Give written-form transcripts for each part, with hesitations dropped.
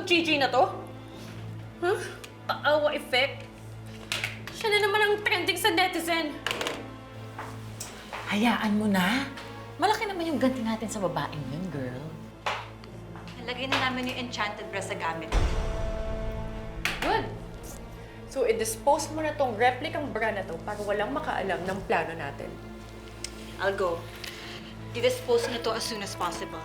Gigi na to? Huh? Paawa effect. Siya na naman ang trending sa netizen. Hayaan mo na. Malaki naman yung ganti natin sa babaeng yun, girl. Nalagay na namin yung enchanted bra sa gamit. Good. So, i-dispose mo na tong replicang bra na to para walang makaalam ng plano natin. I'll go. I-dispose na to as soon as possible.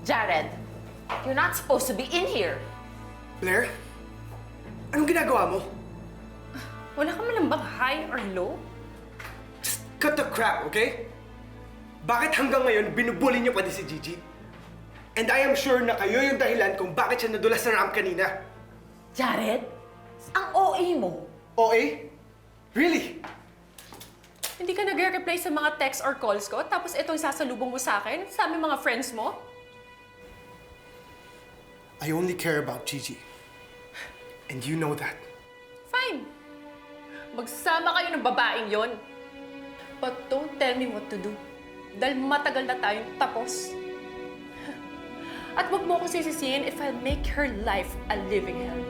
Jared, you're not supposed to be in here. Blair? Anong ginagawa mo? Wala ka man lang bang high or low? Just cut the crap, okay? Bakit hanggang ngayon binubuli niyo pa din si Gigi? And I am sure na kayo yung dahilan kung bakit siya nadulas sa ramp kanina. Jared, ang OA mo. OA? Really? Hindi ka nagre-reply sa mga texts or calls ko, tapos ito yung sasalubong mo sa akin, sa aming mga friends mo? I only care about Gigi. And you know that. Fine. Magsama kayo ng babaeng yon. But don't tell me what to do. Dahil matagal na tayong tapos. At wag mo ko sisisihin if I'll make her life a living hell.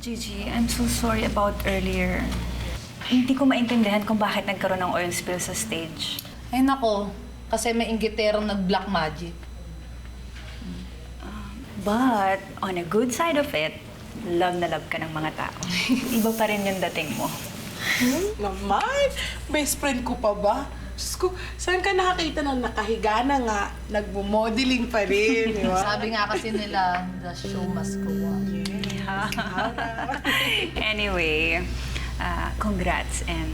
Gigi, I'm so sorry about earlier. Hindi ko maintindihan kung bakit nagkaroon ng oil spill sa stage. Ay nako, kasi may inggiterong nag-black magic. But, on a good side of it, love na love ka ng mga tao. Iba pa rin yung dating mo. Naman! Best friend ko pa ba? Diyos ko, saan ka nakakita ng nakahiga na nga? Nagmo-modeling pa rin, di ba? Sabi nga kasi nila, the show must go on. Anyway, congrats and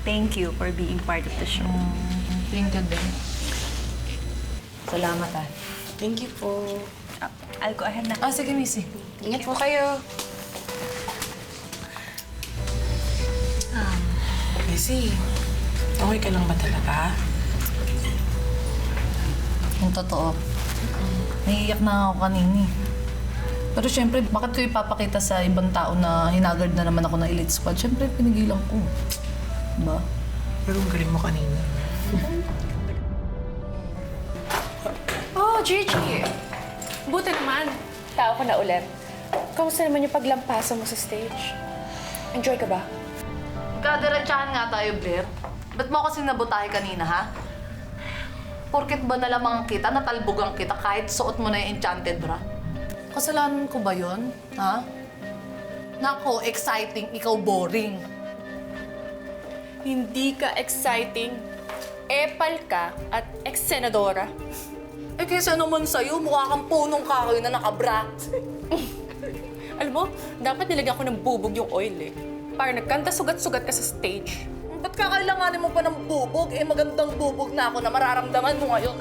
thank you for being part of the show. Thank you din. Salamat ah. Thank you po. I'll go ahead na. Sige, Missy. Ingat po kayo. Missy, okay ka lang ba talaga? Yung totoo. Naiiyak na ako kanini. Pero syempre, bakit ko ipapakita sa ibang tao na hinagard na naman ako ng elite squad? Syempre, pinigilan ko. Diba? Pero ang galing mo kanina. Oh, Gigi! Buti naman. Tao ko na ulit. Kamusta naman yung paglampasan mo sa stage? Enjoy ka ba? Kadiretsahan nga tayo, Blair. Ba't mo kasi nabutahe kanina, ha? Porket ba nalamang kita, natalbogang kita kahit suot mo na yung enchanted bra? Kasalanan ko ba yun? Ha? Nako, exciting, ikaw boring. Hindi ka exciting. Epal ka at ex-senadora. Eh kaysa naman sa'yo, mukha kang punong kahoy na nakabra. Alam mo, dapat nilagyan ko ng bubog yung oil eh. Para nagkanta sugat-sugat ka sa stage. Ba't kakailanganin mo pa ng bubog? Eh magandang bubog na ako na mararamdaman mo ngayon.